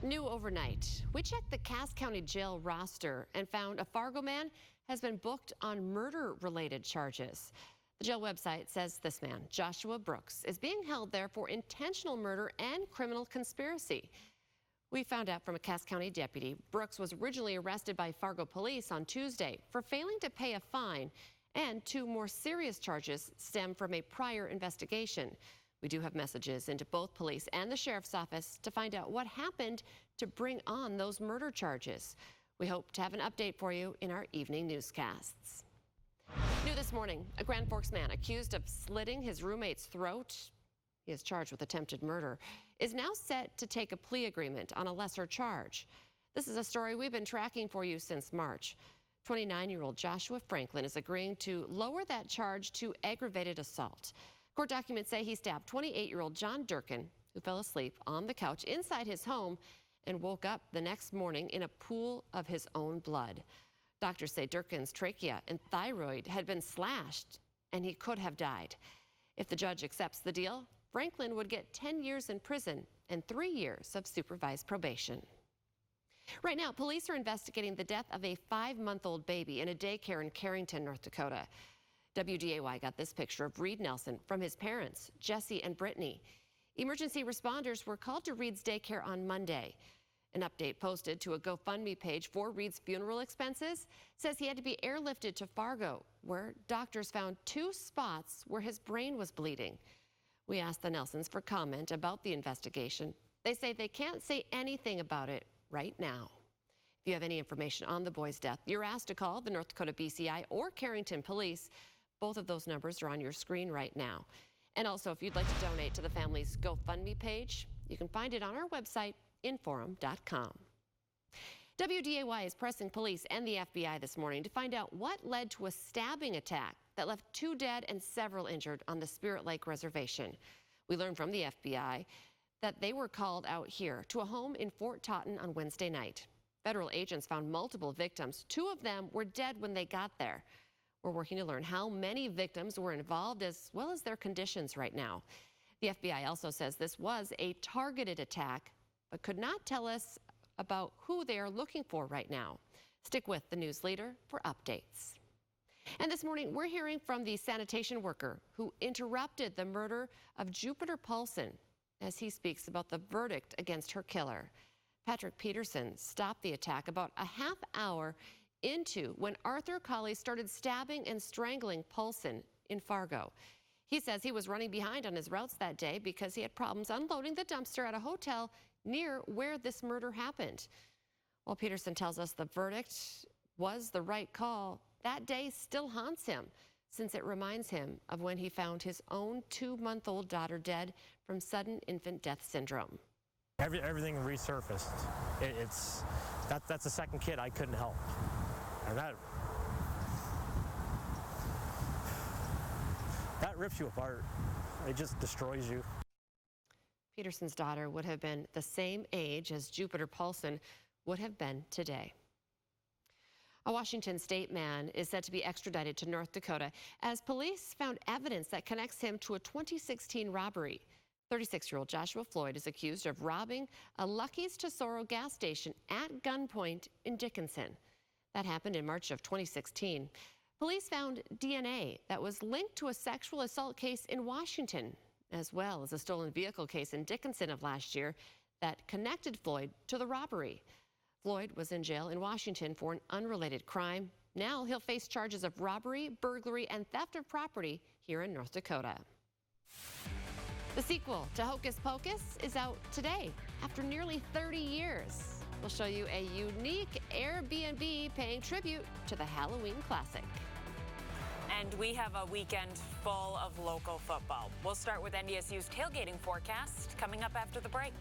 New overnight, we checked the Cass County Jail roster and found a Fargo man has been booked on murder-related charges. The jail website says this man, Joshua Brooks, is being held there for intentional murder and criminal conspiracy. We found out from a Cass County deputy, Brooks was originally arrested by Fargo police on Tuesday for failing to pay a fine, and two more serious charges stem from a prior investigation. We do have messages into both police and the sheriff's office to find out what happened to bring on those murder charges. We hope to have an update for you in our evening newscasts. New this morning, a Grand Forks man accused of slitting his roommate's throat, he is charged with attempted murder, is now set to take a plea agreement on a lesser charge. This is a story we've been tracking for you since March. 29-year-old Joshua Franklin is agreeing to lower that charge to aggravated assault. Court documents say he stabbed 28-year-old John Durkin, who fell asleep on the couch inside his home and woke up the next morning in a pool of his own blood. Doctors say Durkin's trachea and thyroid had been slashed and he could have died. If the judge accepts the deal, Franklin would get 10 years in prison and 3 years of supervised probation. Right now, police are investigating the death of a 5-month-old baby in a daycare in Carrington, North Dakota. WDAY got this picture of Reed Nelson from his parents, Jesse and Brittany. Emergency responders were called to Reed's daycare on Monday. An update posted to a GoFundMe page for Reed's funeral expenses says he had to be airlifted to Fargo, where doctors found 2 spots where his brain was bleeding. We asked the Nelsons for comment about the investigation. They say they can't say anything about it right now. If you have any information on the boy's death, you're asked to call the North Dakota BCI or Carrington Police. Both of those numbers are on your screen right now. And also, if you'd like to donate to the family's GoFundMe page, you can find it on our website, inforum.com. WDAY is pressing police and the FBI this morning to find out what led to a stabbing attack that left 2 dead and several injured on the Spirit Lake Reservation. We learned from the FBI that they were called out here to a home in Fort Totten on Wednesday night. Federal agents found multiple victims. 2 of them were dead when they got there. We're working to learn how many victims were involved as well as their conditions right now. The FBI also says this was a targeted attack, but could not tell us about who they are looking for right now. Stick with the news leader for updates. And this morning, we're hearing from the sanitation worker who interrupted the murder of Jupiter Paulson as he speaks about the verdict against her killer. Patrick Peterson stopped the attack about a half hour into when Arthur Colley started stabbing and strangling Paulson in Fargo. He says he was running behind on his routes that day because he had problems unloading the dumpster at a hotel near where this murder happened. While Peterson tells us the verdict was the right call, that day still haunts him since it reminds him of when he found his own 2-month-old daughter dead from sudden infant death syndrome. Everything resurfaced. That's the second kid I couldn't help. And that rips you apart. It just destroys you. Peterson's daughter would have been the same age as Jupiter Paulson would have been today. A Washington state man is set to be extradited to North Dakota as police found evidence that connects him to a 2016 robbery. 36-year-old Joshua Floyd is accused of robbing a Lucky's Tesoro gas station at gunpoint in Dickinson. That happened in March of 2016. Police found DNA that was linked to a sexual assault case in Washington, as well as a stolen vehicle case in Dickinson of last year that connected Floyd to the robbery. Floyd was in jail in Washington for an unrelated crime. Now he'll face charges of robbery, burglary, and theft of property here in North Dakota. The sequel to Hocus Pocus is out today after nearly 30 years. We'll show you a unique Airbnb paying tribute to the Halloween classic. And we have a weekend full of local football. We'll start with NDSU's tailgating forecast coming up after the break.